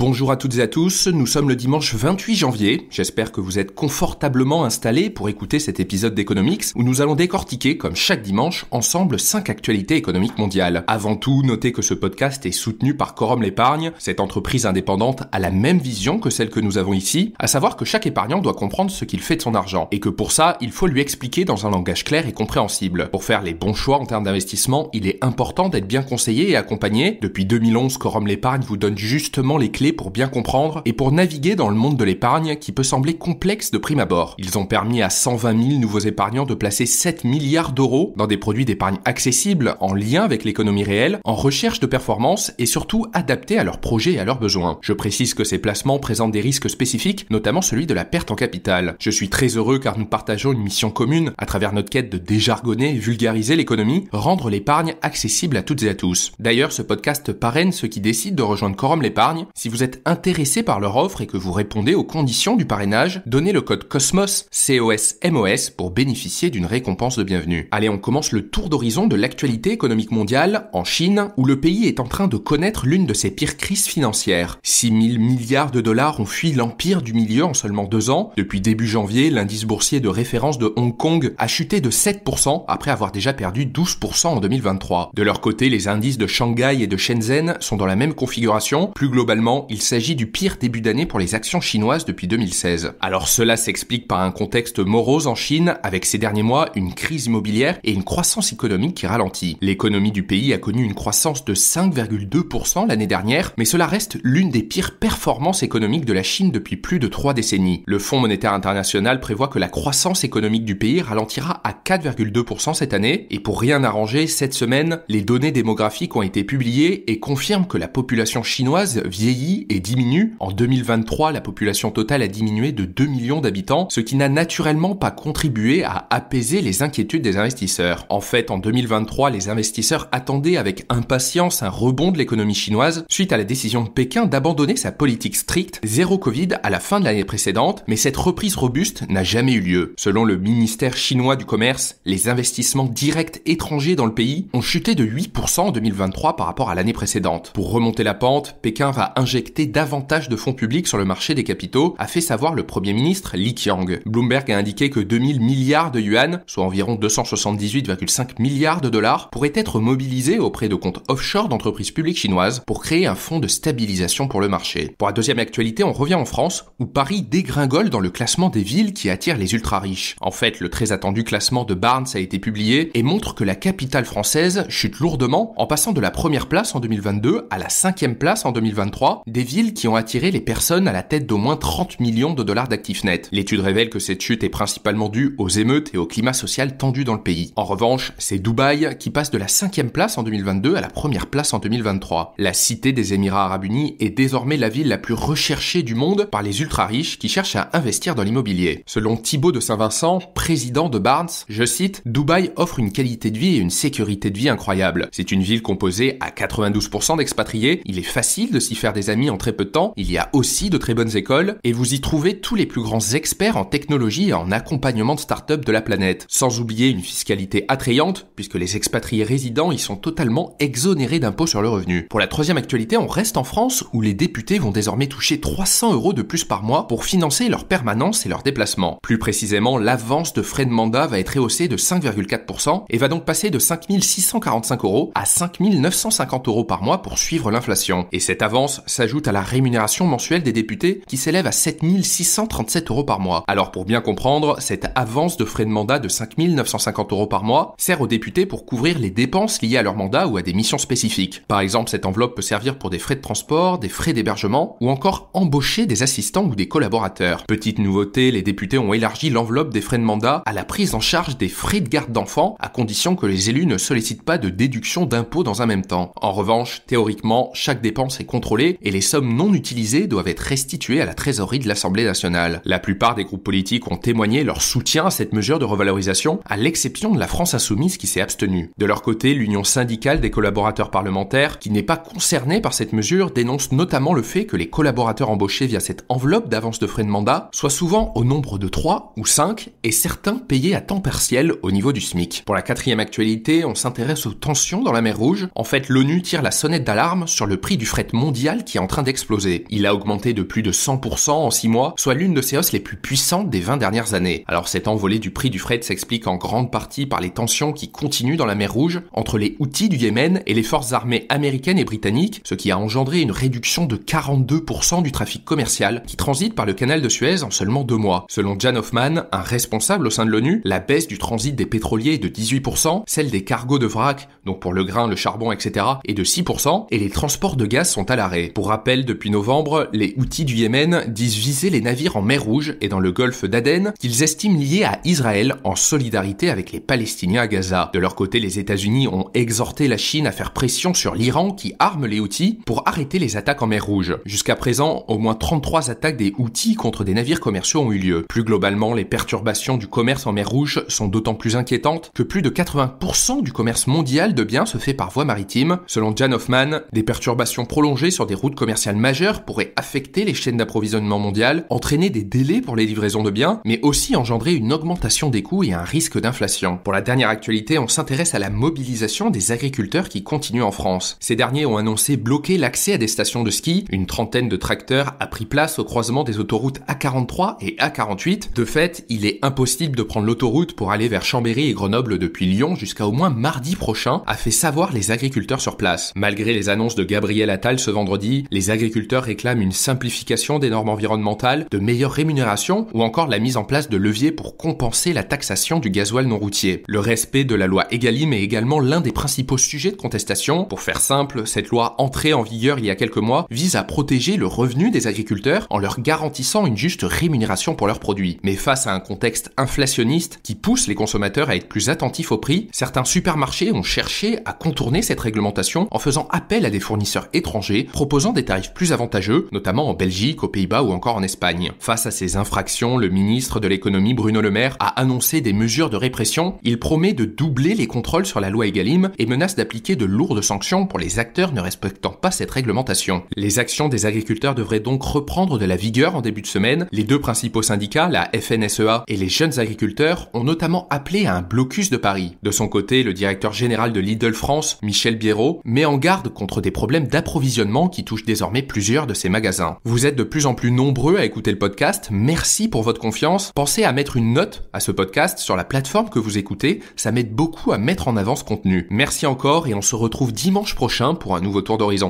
Bonjour à toutes et à tous, nous sommes le dimanche 28 janvier. J'espère que vous êtes confortablement installés pour écouter cet épisode d'Economics où nous allons décortiquer, comme chaque dimanche, ensemble 5 actualités économiques mondiales. Avant tout, notez que ce podcast est soutenu par Quorum l'Épargne. Cette entreprise indépendante a la même vision que celle que nous avons ici, à savoir que chaque épargnant doit comprendre ce qu'il fait de son argent et que pour ça, il faut lui expliquer dans un langage clair et compréhensible. Pour faire les bons choix en termes d'investissement, il est important d'être bien conseillé et accompagné. Depuis 2011, Quorum l'Épargne vous donne justement les clés pour bien comprendre et pour naviguer dans le monde de l'épargne qui peut sembler complexe de prime abord. Ils ont permis à 120 000 nouveaux épargnants de placer 7 milliards d'euros dans des produits d'épargne accessibles, en lien avec l'économie réelle, en recherche de performance et surtout adaptés à leurs projets et à leurs besoins. Je précise que ces placements présentent des risques spécifiques, notamment celui de la perte en capital. Je suis très heureux car nous partageons une mission commune à travers notre quête de déjargonner et vulgariser l'économie, rendre l'épargne accessible à toutes et à tous. D'ailleurs, ce podcast parraine ceux qui décident de rejoindre Quorum l'Épargne. Si vous êtes intéressé par leur offre et que vous répondez aux conditions du parrainage, donnez le code COSMOS, COSMOS, pour bénéficier d'une récompense de bienvenue. Allez, on commence le tour d'horizon de l'actualité économique mondiale en Chine, où le pays est en train de connaître l'une de ses pires crises financières. 6 000 milliards de dollars ont fui l'empire du milieu en seulement 2 ans. Depuis début janvier, l'indice boursier de référence de Hong Kong a chuté de 7% après avoir déjà perdu 12% en 2023. De leur côté, les indices de Shanghai et de Shenzhen sont dans la même configuration. Plus globalement, il s'agit du pire début d'année pour les actions chinoises depuis 2016. Alors cela s'explique par un contexte morose en Chine, avec ces derniers mois une crise immobilière et une croissance économique qui ralentit. L'économie du pays a connu une croissance de 5,2% l'année dernière, mais cela reste l'une des pires performances économiques de la Chine depuis plus de 3 décennies. Le Fonds monétaire international prévoit que la croissance économique du pays ralentira à 4,2% cette année, et pour rien arranger, cette semaine, les données démographiques ont été publiées et confirment que la population chinoise vieillit et diminue. En 2023, la population totale a diminué de 2 millions d'habitants, ce qui n'a naturellement pas contribué à apaiser les inquiétudes des investisseurs. En fait, en 2023, les investisseurs attendaient avec impatience un rebond de l'économie chinoise suite à la décision de Pékin d'abandonner sa politique stricte zéro Covid à la fin de l'année précédente, mais cette reprise robuste n'a jamais eu lieu. Selon le ministère chinois du commerce, les investissements directs étrangers dans le pays ont chuté de 8% en 2023 par rapport à l'année précédente. Pour remonter la pente, Pékin va injecter davantage de fonds publics sur le marché des capitaux, a fait savoir le Premier ministre Li Qiang. Bloomberg a indiqué que 2000 milliards de yuan, soit environ 278,5 milliards de dollars, pourraient être mobilisés auprès de comptes offshore d'entreprises publiques chinoises pour créer un fonds de stabilisation pour le marché. Pour la deuxième actualité, on revient en France, où Paris dégringole dans le classement des villes qui attirent les ultra-riches. En fait, le très attendu classement de Barnes a été publié et montre que la capitale française chute lourdement en passant de la première place en 2022 à la 5e place en 2023, des villes qui ont attiré les personnes à la tête d'au moins 30 millions de dollars d'actifs nets. L'étude révèle que cette chute est principalement due aux émeutes et au climat social tendu dans le pays. En revanche, c'est Dubaï qui passe de la 5e place en 2022 à la première place en 2023. La cité des Émirats Arabes Unis est désormais la ville la plus recherchée du monde par les ultra-riches qui cherchent à investir dans l'immobilier. Selon Thibaut de Saint-Vincent, président de Barnes, je cite, Dubaï offre une qualité de vie et une sécurité de vie incroyable. C'est une ville composée à 92% d'expatriés, il est facile de s'y faire des amis en très peu de temps, il y a aussi de très bonnes écoles, et vous y trouvez tous les plus grands experts en technologie et en accompagnement de start-up de la planète. Sans oublier une fiscalité attrayante, puisque les expatriés résidents y sont totalement exonérés d'impôts sur le revenu. Pour la troisième actualité, on reste en France, où les députés vont désormais toucher 300 € de plus par mois pour financer leur permanence et leur déplacement. Plus précisément, l'avance de frais de mandat va être rehaussée de 5,4% et va donc passer de 5 645 € à 5 950 € par mois pour suivre l'inflation. Et cette avance s'ajoute à la rémunération mensuelle des députés qui s'élève à 7 637 € par mois. Alors pour bien comprendre, cette avance de frais de mandat de 5 950 € par mois sert aux députés pour couvrir les dépenses liées à leur mandat ou à des missions spécifiques. Par exemple, cette enveloppe peut servir pour des frais de transport, des frais d'hébergement ou encore embaucher des assistants ou des collaborateurs. Petite nouveauté, les députés ont élargi l'enveloppe des frais de mandat à la prise en charge des frais de garde d'enfants, à condition que les élus ne sollicitent pas de déduction d'impôts dans un même temps. En revanche, théoriquement, chaque dépense est contrôlée et les sommes non utilisées doivent être restituées à la trésorerie de l'Assemblée nationale. La plupart des groupes politiques ont témoigné leur soutien à cette mesure de revalorisation, à l'exception de la France Insoumise qui s'est abstenue. De leur côté, l'Union syndicale des collaborateurs parlementaires, qui n'est pas concernée par cette mesure, dénonce notamment le fait que les collaborateurs embauchés via cette enveloppe d'avance de frais de mandat soient souvent au nombre de 3 ou 5 et certains payés à temps partiel au niveau du SMIC. Pour la quatrième actualité, on s'intéresse aux tensions dans la mer Rouge. En fait, l'ONU tire la sonnette d'alarme sur le prix du fret mondial qui est en train d'exploser. Il a augmenté de plus de 100% en 6 mois, soit l'une de ses hausses les plus puissantes des 20 dernières années. Alors cette envolée du prix du fret s'explique en grande partie par les tensions qui continuent dans la mer Rouge entre les Houthis du Yémen et les forces armées américaines et britanniques, ce qui a engendré une réduction de 42% du trafic commercial qui transite par le canal de Suez en seulement 2 mois. Selon Jan Hoffman, un responsable au sein de l'ONU, la baisse du transit des pétroliers est de 18%, celle des cargos de vrac, donc pour le grain, le charbon, etc., est de 6%, et les transports de gaz sont à l'arrêt. Pour rappel, depuis novembre, les Houthis du Yémen disent viser les navires en mer Rouge et dans le golfe d'Aden qu'ils estiment liés à Israël en solidarité avec les Palestiniens à Gaza. De leur côté, les États-Unis ont exhorté la Chine à faire pression sur l'Iran qui arme les Houthis pour arrêter les attaques en mer Rouge. Jusqu'à présent, au moins 33 attaques des Houthis contre des navires commerciaux ont eu lieu. Plus globalement, les perturbations du commerce en mer Rouge sont d'autant plus inquiétantes que plus de 80% du commerce mondial de biens se fait par voie maritime. Selon Jan Hoffman, des perturbations prolongées sur des routes commerciales majeures pourraient affecter les chaînes d'approvisionnement mondiales, entraîner des délais pour les livraisons de biens, mais aussi engendrer une augmentation des coûts et un risque d'inflation. Pour la dernière actualité, on s'intéresse à la mobilisation des agriculteurs qui continue en France. Ces derniers ont annoncé bloquer l'accès à des stations de ski. Une trentaine de tracteurs a pris place au croisement des autoroutes A43 et A48. De fait, il est impossible de prendre l'autoroute pour aller vers Chambéry et Grenoble depuis Lyon jusqu'à au moins mardi prochain, a fait savoir les agriculteurs sur place. Malgré les annonces de Gabriel Attal ce vendredi, les agriculteurs réclament une simplification des normes environnementales, de meilleures rémunérations ou encore la mise en place de leviers pour compenser la taxation du gasoil non routier. Le respect de la loi Egalim est également l'un des principaux sujets de contestation. Pour faire simple, cette loi entrée en vigueur il y a quelques mois vise à protéger le revenu des agriculteurs en leur garantissant une juste rémunération pour leurs produits. Mais face à un contexte inflationniste qui pousse les consommateurs à être plus attentifs au prix, certains supermarchés ont cherché à contourner cette réglementation en faisant appel à des fournisseurs étrangers proposant des tarifs plus avantageux, notamment en Belgique, aux Pays-Bas ou encore en Espagne. Face à ces infractions, le ministre de l'économie Bruno Le Maire a annoncé des mesures de répression. Il promet de doubler les contrôles sur la loi Egalim et menace d'appliquer de lourdes sanctions pour les acteurs ne respectant pas cette réglementation. Les actions des agriculteurs devraient donc reprendre de la vigueur en début de semaine. Les deux principaux syndicats, la FNSEA et les jeunes agriculteurs, ont notamment appelé à un blocus de Paris. De son côté, le directeur général de Lidl France, Michel Biérot, met en garde contre des problèmes d'approvisionnement qui touchent désormais plusieurs de ses magasins. Vous êtes de plus en plus nombreux à écouter le podcast. Merci pour votre confiance. Pensez à mettre une note à ce podcast sur la plateforme que vous écoutez. Ça m'aide beaucoup à mettre en avant ce contenu. Merci encore et on se retrouve dimanche prochain pour un nouveau tour d'horizon.